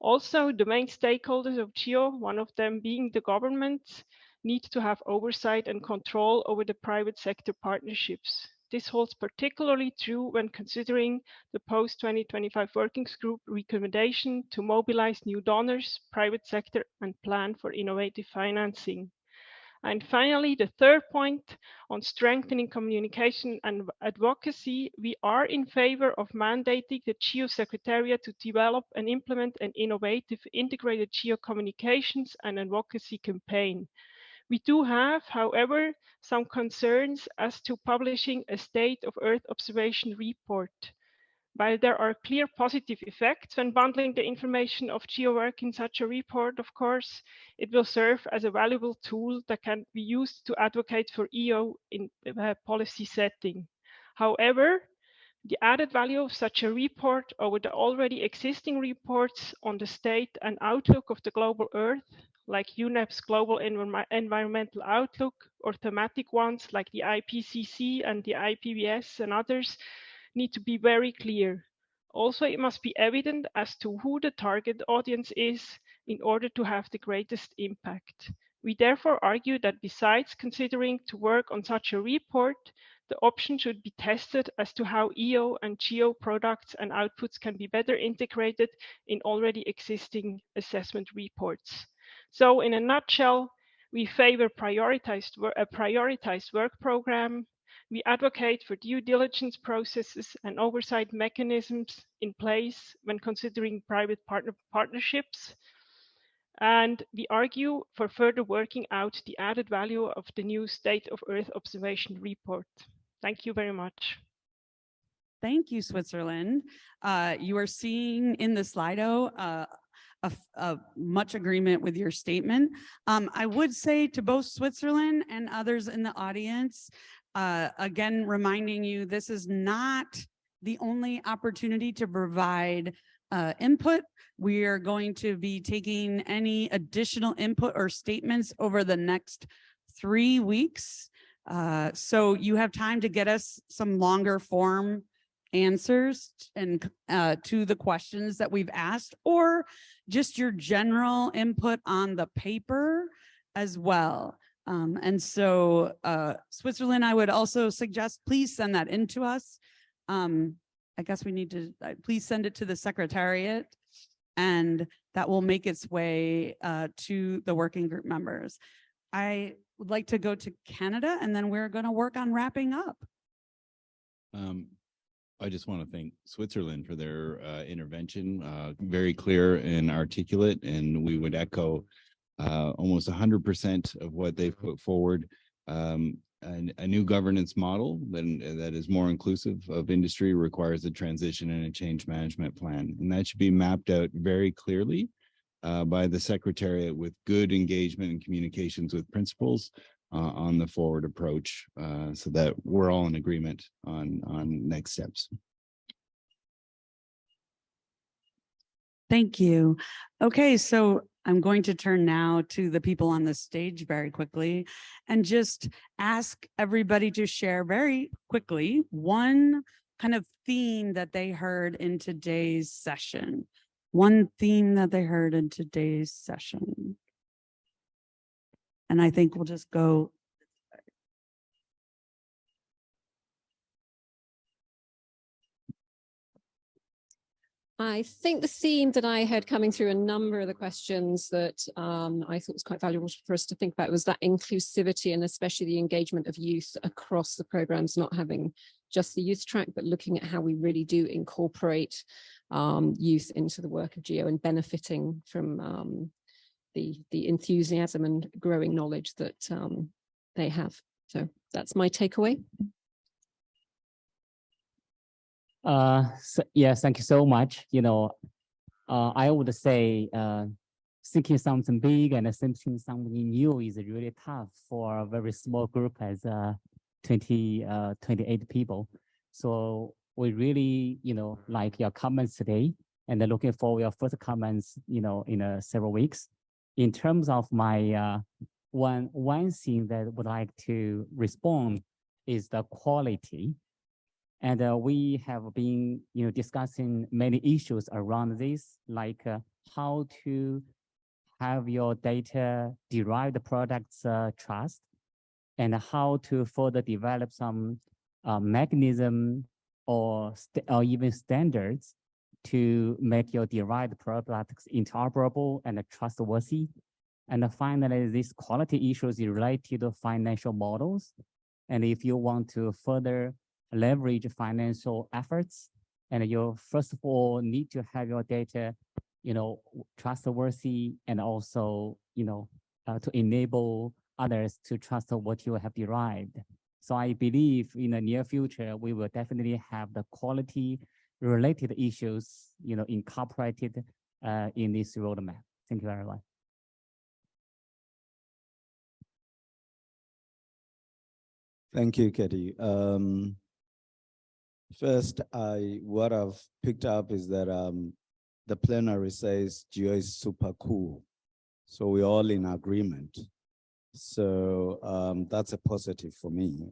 Also, the main stakeholders of GEO, one of them being the government, need to have oversight and control over the private sector partnerships. This holds particularly true when considering the post-2025 Working Group recommendation to mobilize new donors, private sector, and plan for innovative financing. And finally, the third point on strengthening communication and advocacy, we are in favor of mandating the GEO Secretariat to develop and implement an innovative integrated GEO communications and advocacy campaign. We do have, however, some concerns as to publishing a state of Earth observation report. While there are clear positive effects when bundling the information of GEO work in such a report, of course, it will serve as a valuable tool that can be used to advocate for EO in policy setting. However, the added value of such a report over the already existing reports on the state and outlook of the global Earth, like UNEP's Global Environmental Outlook, or thematic ones like the IPCC and the IPBES and others, need to be very clear. Also, it must be evident as to who the target audience is in order to have the greatest impact. We therefore argue that besides considering to work on such a report, the option should be tested as to how EO and GEO products and outputs can be better integrated in already existing assessment reports. So in a nutshell, we favor a prioritized work program. We advocate for due diligence processes and oversight mechanisms in place when considering private partnerships. And we argue for further working out the added value of the new State of Earth Observation Report. Thank you very much. Thank you, Switzerland. You are seeing in the Slido much agreement with your statement. I would say to both Switzerland and others in the audience, again, reminding you, this is not the only opportunity to provide input. We are going to be taking any additional input or statements over the next 3 weeks. So you have time to get us some longer form answers and to the questions that we've asked, or just your general input on the paper as well. And so Switzerland, I would also suggest, please send that in to us. I guess we need to, please send it to the Secretariat, and that will make its way to the working group members. I would like to go to Canada, and then we're going to work on wrapping up. I just want to thank Switzerland for their intervention, very clear and articulate, and we would echo almost 100% of what they've put forward. A new governance model that is more inclusive of industry requires a transition and a change management plan, and that should be mapped out very clearly by the Secretariat with good engagement and communications with principals on the forward approach, so that we're all in agreement on next steps. Thank you. Okay, so I'm going to turn now to the people on the stage very quickly and just ask everybody to share very quickly one kind of theme that they heard in today's session. One theme that they heard in today's session. And I think we'll just go. I think the theme that I heard coming through a number of the questions that I thought was quite valuable for us to think about was that inclusivity, and especially the engagement of youth across the programs, not having just the youth track, but looking at how we really do incorporate youth into the work of GEO and benefiting from the enthusiasm and growing knowledge that they have. So that's my takeaway. Yes, thank you so much. I would say thinking something big and thinking something new is really tough for a very small group as 28 people. So we really, like your comments today, and then looking for your first comments, in several weeks. In terms of my one thing that I would like to respond is the quality. And we have been, discussing many issues around this, like how to have your data derived products trust, and how to further develop some mechanism or even standards to make your derived products interoperable and trustworthy. And finally, this quality issues is related to financial models. And if you want to further leverage financial efforts, and you first of all need to have your data, trustworthy, and also, to enable others to trust what you have derived. So I believe in the near future, we will definitely have the quality related issues, incorporated in this roadmap. Thank you very much. Thank you, Katie. First, what I've picked up is that the plenary says GEO is super cool. So we're all in agreement. So that's a positive for me.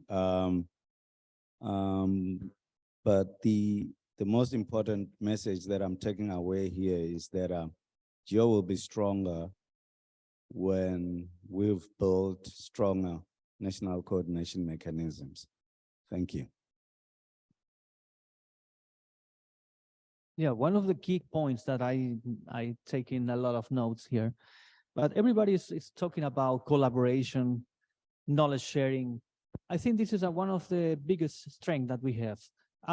But the most important message that I'm taking away here is that GEO will be stronger when we've built stronger national coordination mechanisms. Thank you. Yeah, one of the key points that I take in a lot of notes here, but everybody is talking about collaboration, knowledge sharing. I think this is one of the biggest strengths that we have.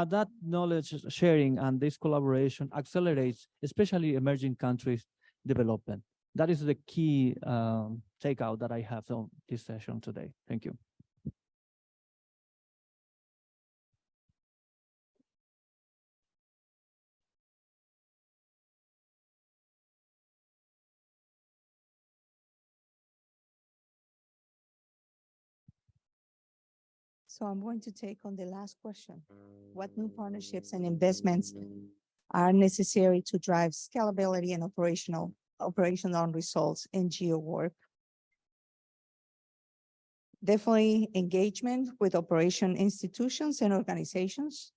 That knowledge sharing and this collaboration accelerates, especially emerging countries' development. That is the key takeout that I have on this session today. Thank you. So I'm going to take on the last question. What new partnerships and investments are necessary to drive scalability and operational results in GEO work? Definitely engagement with operation institutions and organizations,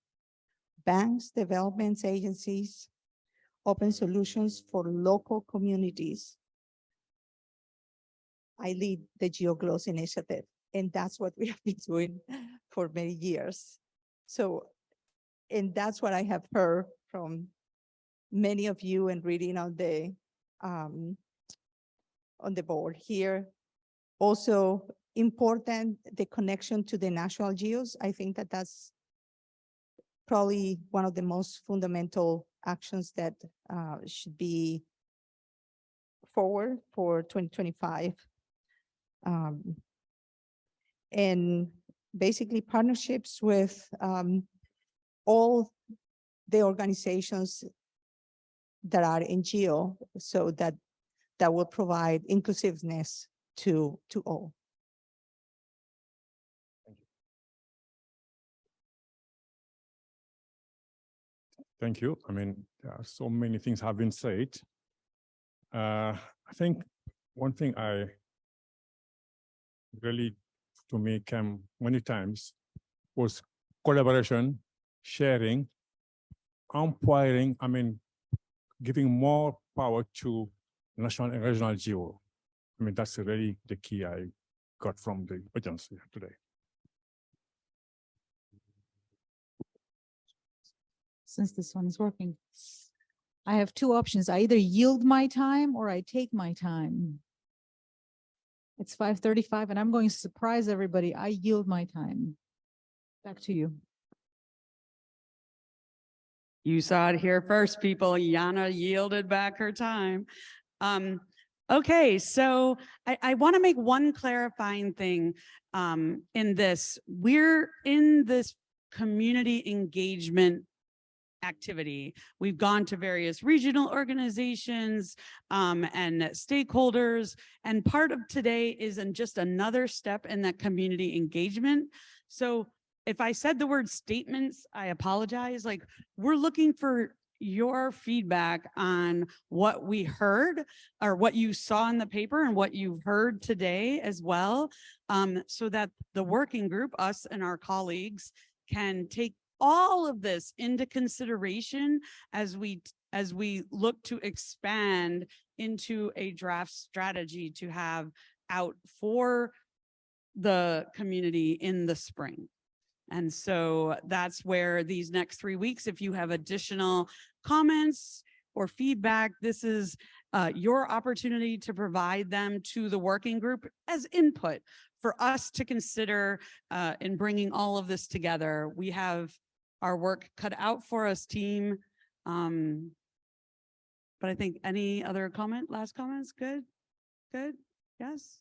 banks, development agencies, open solutions for local communities. I lead the GeoGlows initiative, and that's what we have been doing for many years. So, and that's what I have heard from many of you and reading on the board here. Also important, the connection to the national geos. I think that that's probably one of the most fundamental actions that should be forward for 2025. And basically partnerships with all the organizations that are in GEO, so that will provide inclusiveness to all. Thank you. I mean, there are so many things have been said. I think one thing I really, to me, came many times was collaboration, sharing, empowering, giving more power to national and regional GEO. I mean, that's really the key I got from the agency today. Since this one is working, I have two options. I either yield my time or I take my time. It's 5:35 and I'm going to surprise everybody. I yield my time. Back to you. You saw it here first, people. Yana yielded back her time. Okay, so I want to make one clarifying thing in this. We're in this community engagement activity. We've gone to various regional organizations and stakeholders, and part of today is just another step in that community engagement. So if I said the word statements, I apologize. Like, we're looking for your feedback on what we heard or what you saw in the paper and what you've heard today as well, so that the working group, us and our colleagues, can take all of this into consideration as we look to expand into a draft strategy to have out for the community in the spring. And so that's where these next 3 weeks, if you have additional comments or feedback, this is your opportunity to provide them to the working group as input for us to consider in bringing all of this together. We have our work cut out for us, team. But I think any other comment, last comments? Good, good, yes.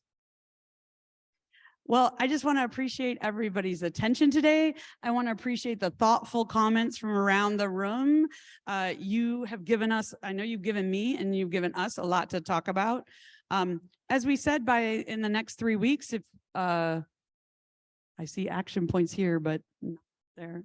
Well, I just want to appreciate everybody's attention today. I want to appreciate the thoughtful comments from around the room. You have given us, I know you've given me and you've given us a lot to talk about. As we said, in the next 3 weeks, if I see action points here, but not there.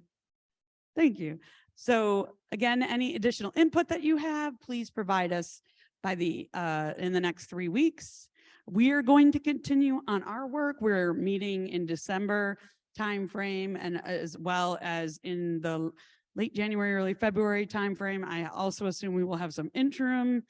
Thank you. So again, any additional input that you have, please provide us by in the next 3 weeks. We are going to continue on our work. We're meeting in December timeframe, and as well as in the late January, early February timeframe. I also assume we will have some interim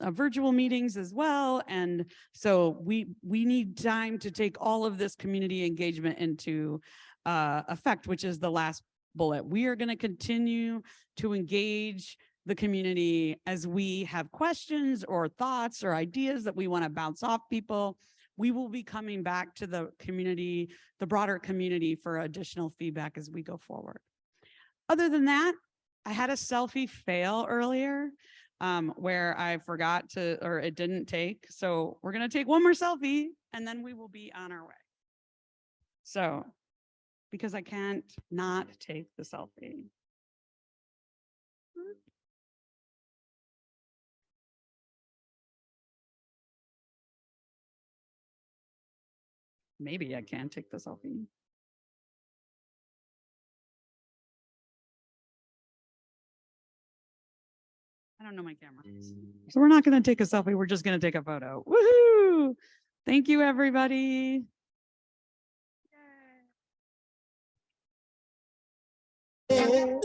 virtual meetings as well. And so we need time to take all of this community engagement into effect, which is the last bullet. We are going to continue to engage the community as we have questions or thoughts or ideas that we want to bounce off people. We will be coming back to the community, the broader community, for additional feedback as we go forward. Other than that, I had a selfie fail earlier where I forgot to, or it didn't take. So we're going to take one more selfie and then we will be on our way. So, because I can't not take the selfie. Maybe I can take the selfie. I don't know my camera. So we're not going to take a selfie. We're just going to take a photo. Woohoo! Thank you, everybody. Yay.